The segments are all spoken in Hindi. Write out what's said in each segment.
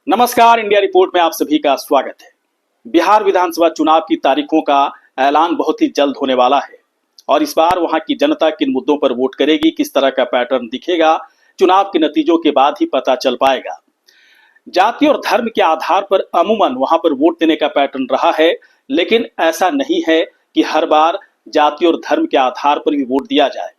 नमस्कार, इंडिया रिपोर्ट में आप सभी का स्वागत है। बिहार विधानसभा चुनाव की तारीखों का ऐलान बहुत ही जल्द होने वाला है और इस बार वहां की जनता किन मुद्दों पर वोट करेगी, किस तरह का पैटर्न दिखेगा, चुनाव के नतीजों के बाद ही पता चल पाएगा। जाति और धर्म के आधार पर अमूमन वहां पर वोट देने का पैटर्न रहा है, लेकिन ऐसा नहीं है कि हर बार जाति और धर्म के आधार पर भी वोट दिया जाए।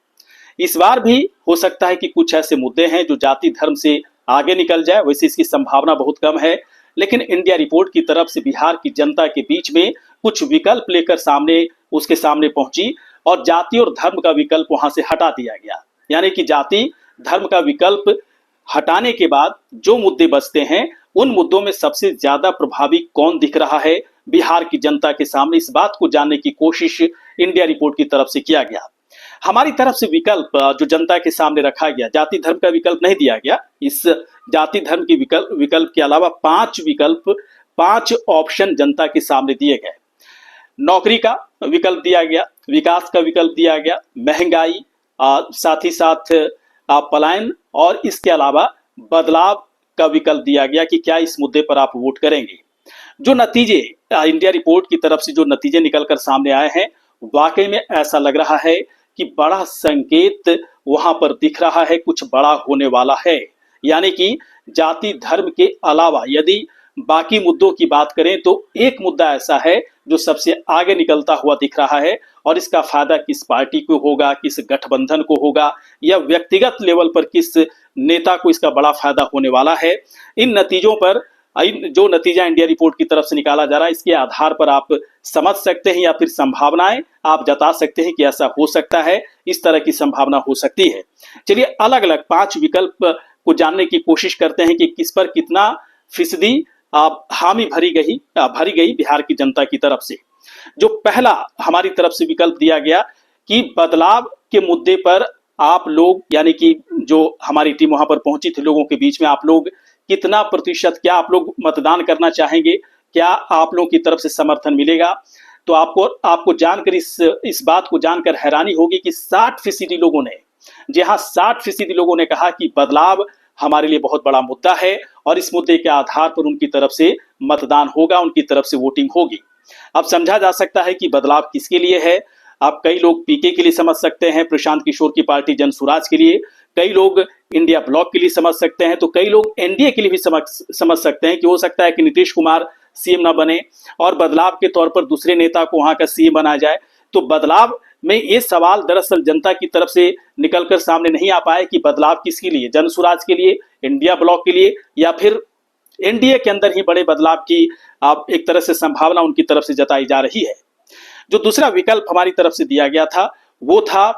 इस बार भी हो सकता है कि कुछ ऐसे मुद्दे हैं जो जाति धर्म से आगे निकल जाए, वैसे इसकी संभावना बहुत कम है। लेकिन इंडिया रिपोर्ट की तरफ से बिहार की जनता के बीच में कुछ विकल्प लेकर उसके सामने पहुंची और जाति और धर्म का विकल्प वहां से हटा दिया गया। यानी कि जाति धर्म का विकल्प हटाने के बाद जो मुद्दे बचते हैं, उन मुद्दों में सबसे ज्यादा प्रभावी कौन दिख रहा है बिहार की जनता के सामने, इस बात को जानने की कोशिश इंडिया रिपोर्ट की तरफ से किया गया। हमारी तरफ से विकल्प जो जनता के सामने रखा गया, जाति धर्म का विकल्प नहीं दिया गया। इस जाति धर्म के विकल्प के अलावा पांच ऑप्शन जनता के सामने दिए गए। नौकरी का विकल्प दिया गया, विकास का विकल्प दिया गया, महंगाई, साथ ही साथ पलायन और इसके अलावा बदलाव का विकल्प दिया गया कि क्या इस मुद्दे पर आप वोट करेंगे। जो नतीजे इंडिया रिपोर्ट की तरफ से जो नतीजे निकलकर सामने आए हैं, वाकई में ऐसा लग रहा है कि बड़ा संकेत वहां पर दिख रहा है, कुछ बड़ा होने वाला है। यानी कि जाति धर्म के अलावा यदि बाकी मुद्दों की बात करें तो एक मुद्दा ऐसा है जो सबसे आगे निकलता हुआ दिख रहा है और इसका फायदा किस पार्टी को होगा, किस गठबंधन को होगा या व्यक्तिगत लेवल पर किस नेता को इसका बड़ा फायदा होने वाला है। इन नतीजों पर जो नतीजा इंडिया रिपोर्ट की तरफ से निकाला जा रहा है, इसके आधार पर आप समझ सकते हैं या फिर संभावनाएं आप जता सकते हैं कि ऐसा हो सकता है, इस तरह की संभावना हो सकती है। चलिए अलग अलग 5 विकल्प को जानने की कोशिश करते हैं कि किस पर कितना फीसदी हामी भरी गई बिहार की जनता की तरफ से। जो पहला हमारी तरफ से विकल्प दिया गया कि बदलाव के मुद्दे पर आप लोग, यानी कि जो हमारी टीम वहां पर पहुंची थी, लोगों के बीच में आप लोग कितना प्रतिशत, क्या आप लोग मतदान करना चाहेंगे, क्या आप लोगों की तरफ से समर्थन मिलेगा। तो आपको जानकर इस बात को जानकर हैरानी होगी कि 60% लोगों ने, जी हाँ, 60% लोगों ने कहा कि बदलाव हमारे लिए बहुत बड़ा मुद्दा है और इस मुद्दे के आधार पर उनकी तरफ से मतदान होगा, उनकी तरफ से वोटिंग होगी। अब समझा जा सकता है कि बदलाव किसके लिए है। आप कई लोग पीके के लिए समझ सकते हैं, प्रशांत किशोर की पार्टी जन सुराज के लिए, कई लोग इंडिया ब्लॉक के लिए समझ सकते हैं, तो कई लोग एनडीए के लिए भी समझ सकते हैं कि हो सकता है कि नीतीश कुमार सीएम ना बने और बदलाव के तौर पर दूसरे नेता को वहां का सीएम बनाया जाए। तो बदलाव में ये सवाल दरअसल जनता की तरफ से निकलकर सामने नहीं आ पाया कि बदलाव किसके लिए, जन सुराज के लिए, इंडिया ब्लॉक के लिए या फिर एनडीए के अंदर ही बड़े बदलाव की आप एक तरह से संभावना उनकी तरफ से जताई जा रही है। जो दूसरा विकल्प हमारी तरफ से दिया गया था वो था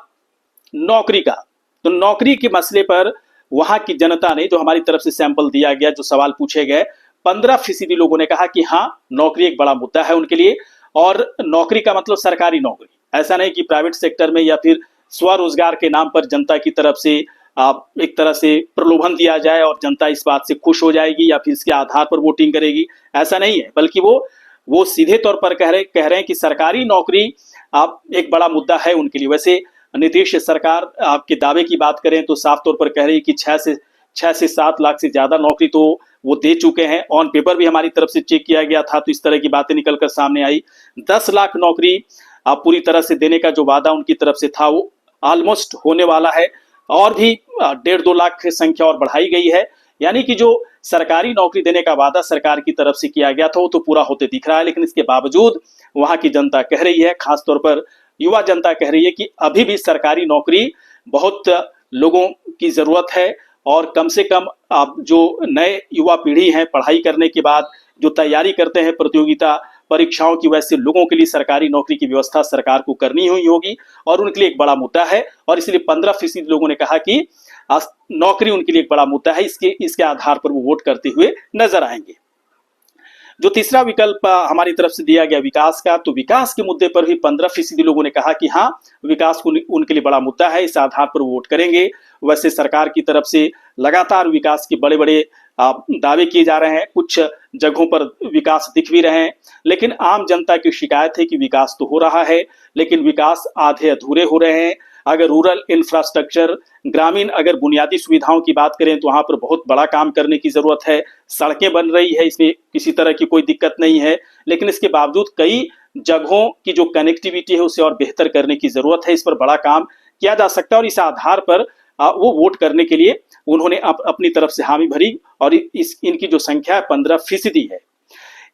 नौकरी का। तो नौकरी के मसले पर वहां की जनता ने, जो हमारी तरफ से सैंपल दिया गया, जो सवाल पूछे गए, 15% लोगों ने कहा कि हाँ, नौकरी एक बड़ा मुद्दा है उनके लिए। और नौकरी का मतलब सरकारी नौकरी, ऐसा नहीं कि प्राइवेट सेक्टर में या फिर स्वरोजगार के नाम पर जनता की तरफ से एक तरह से प्रलोभन दिया जाए और जनता इस बात से खुश हो जाएगी या फिर इसके आधार पर वोटिंग करेगी, ऐसा नहीं है। बल्कि वो सीधे तौर पर कह रहे हैं कि सरकारी नौकरी एक बड़ा मुद्दा है उनके लिए। वैसे नीतीश सरकार आपके दावे की बात करें तो साफ तौर पर कह रही है कि 6 से 7 लाख से ज्यादा नौकरी तो वो दे चुके हैं। ऑन पेपर भी हमारी तरफ से चेक किया गया था तो इस तरह की बातें निकलकर सामने आई। 10 लाख नौकरी पूरी तरह से देने का जो वादा उनकी तरफ से था वो ऑलमोस्ट होने वाला है और भी 1.5-2 लाख संख्या और बढ़ाई गई है। यानी कि जो सरकारी नौकरी देने का वादा सरकार की तरफ से किया गया था वो तो पूरा होते दिख रहा है। लेकिन इसके बावजूद वहां की जनता कह रही है, खासतौर पर युवा जनता कह रही है कि अभी भी सरकारी नौकरी बहुत लोगों की जरूरत है और कम से कम आप जो नए युवा पीढ़ी हैं, पढ़ाई करने के बाद जो तैयारी करते हैं प्रतियोगिता परीक्षाओं की, वैसे लोगों के लिए सरकारी नौकरी की व्यवस्था सरकार को करनी ही होगी और उनके लिए एक बड़ा मुद्दा है। और इसलिए 15% लोगों ने कहा कि नौकरी उनके लिए एक बड़ा मुद्दा है, इसके आधार पर वो वोट करते हुए नजर आएंगे। जो तीसरा विकल्प हमारी तरफ से दिया गया विकास का, तो विकास के मुद्दे पर भी 15% लोगों ने कहा कि हाँ, विकास उनके लिए बड़ा मुद्दा है, इस आधार पर वोट करेंगे। वैसे सरकार की तरफ से लगातार विकास के बड़े बड़े दावे किए जा रहे हैं, कुछ जगहों पर विकास दिख भी रहे हैं, लेकिन आम जनता की शिकायत है कि विकास तो हो रहा है लेकिन विकास आधे अधूरे हो रहे हैं। अगर रूरल इंफ्रास्ट्रक्चर, ग्रामीण अगर बुनियादी सुविधाओं की बात करें तो वहाँ पर बहुत बड़ा काम करने की ज़रूरत है। सड़कें बन रही है, इसमें किसी तरह की कोई दिक्कत नहीं है, लेकिन इसके बावजूद कई जगहों की जो कनेक्टिविटी है उसे और बेहतर करने की ज़रूरत है। इस पर बड़ा काम किया जा सकता है और इस आधार पर वो वोट करने के लिए उन्होंने अपनी तरफ से हामी भरी और इनकी जो संख्या है 15% है।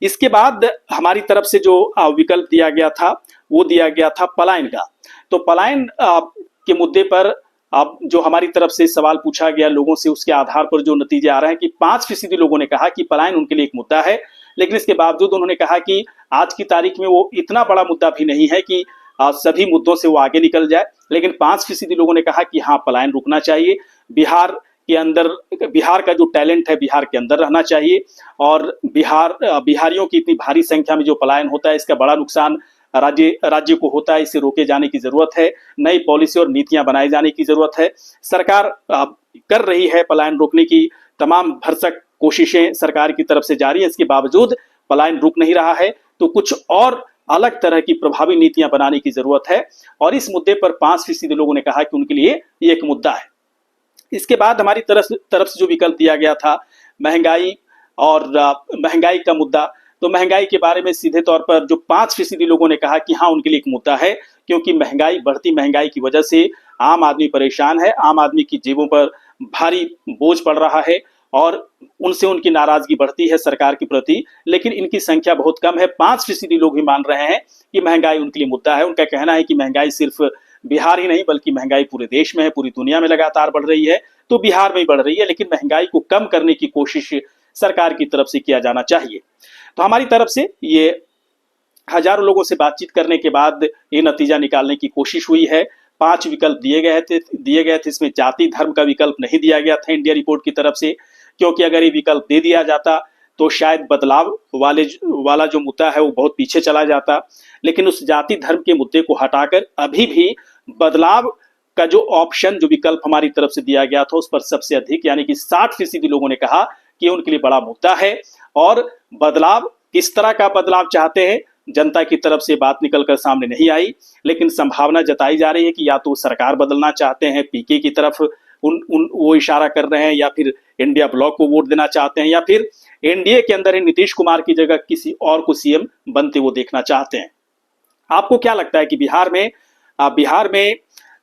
इसके बाद हमारी तरफ से जो विकल्प दिया गया था वो दिया गया था पलायन का। तो पलायन के मुद्दे पर अब जो हमारी तरफ से सवाल पूछा गया लोगों से, उसके आधार पर जो नतीजे आ रहे हैं कि 5% लोगों ने कहा कि पलायन उनके लिए एक मुद्दा है, लेकिन इसके बावजूद उन्होंने कहा कि आज की तारीख में वो इतना बड़ा मुद्दा भी नहीं है कि सभी मुद्दों से वो आगे निकल जाए। लेकिन 5% लोगों ने कहा कि हाँ, पलायन रुकना चाहिए, बिहार के अंदर, बिहार का जो टैलेंट है बिहार के अंदर रहना चाहिए, और बिहारियों की इतनी भारी संख्या में जो पलायन होता है इसका बड़ा नुकसान राज्य को होता है। इसे रोके जाने की जरूरत है, नई पॉलिसी और नीतियां बनाए जाने की जरूरत है। सरकार कर रही है पलायन रोकने की तमाम भरसक कोशिशें सरकार की तरफ से जारी है, इसके बावजूद पलायन रुक नहीं रहा है। तो कुछ और अलग तरह की प्रभावी नीतियां बनाने की जरूरत है, और इस मुद्दे पर 5% लोगों ने कहा कि उनके लिए ये एक मुद्दा है। इसके बाद हमारी तरफ से जो विकल्प दिया गया था महंगाई और महंगाई का मुद्दा, तो महंगाई के बारे में सीधे तौर पर जो 5% लोगों ने कहा कि हाँ, उनके लिए एक मुद्दा है, क्योंकि बढ़ती महंगाई की वजह से आम आदमी परेशान है, आम आदमी की जेबों पर भारी बोझ पड़ रहा है और उनसे उनकी नाराजगी बढ़ती है सरकार के प्रति। लेकिन इनकी संख्या बहुत कम है, 5% लोग ही मान रहे हैं कि महंगाई उनके लिए मुद्दा है। उनका कहना है कि महंगाई सिर्फ बिहार ही नहीं बल्कि महंगाई पूरे देश में है, पूरी दुनिया में लगातार बढ़ रही है, तो बिहार में ही बढ़ रही है, लेकिन महंगाई को कम करने की कोशिश सरकार की तरफ से किया जाना चाहिए। तो हमारी तरफ से ये हजारों लोगों से बातचीत करने के बाद ये नतीजा निकालने की कोशिश हुई है। 5 विकल्प दिए गए थे। इसमें जाति धर्म का विकल्प नहीं दिया गया था इंडिया रिपोर्ट की तरफ से, क्योंकि अगर ये विकल्प दे दिया जाता तो शायद बदलाव वाला जो मुद्दा है वो बहुत पीछे चला जाता। लेकिन उस जाति धर्म के मुद्दे को हटाकर अभी भी बदलाव का जो ऑप्शन, जो विकल्प हमारी तरफ से दिया गया था, उस पर सबसे अधिक यानी कि 60% लोगों ने कहा कि उनके लिए बड़ा मुद्दा है। और बदलाव, किस तरह का बदलाव चाहते हैं, जनता की तरफ से बात निकलकर सामने नहीं आई, लेकिन संभावना जताई जा रही है कि या तो सरकार बदलना चाहते हैं, पीके की तरफ वो इशारा कर रहे हैं, या फिर इंडिया ब्लॉक को वोट देना चाहते हैं, या फिर एनडीए के अंदर ही नीतीश कुमार की जगह किसी और को सीएम बनते वो देखना चाहते हैं। आपको क्या लगता है कि बिहार में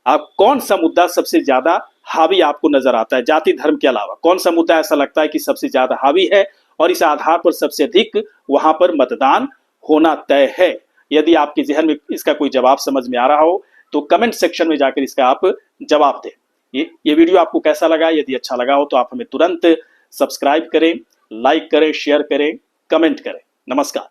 कौन सा मुद्दा सबसे ज्यादा हावी आपको नजर आता है? जाति धर्म के अलावा कौन सा मुद्दा ऐसा लगता है कि सबसे ज्यादा हावी है और इस आधार पर सबसे अधिक वहां पर मतदान होना तय है? यदि आपके जहन में इसका कोई जवाब समझ में आ रहा हो तो कमेंट सेक्शन में जाकर इसका आप जवाब दें। ये वीडियो आपको कैसा लगा? यदि अच्छा लगा हो तो आप हमें तुरंत सब्सक्राइब करें, लाइक करें, शेयर करें, कमेंट करें। नमस्कार।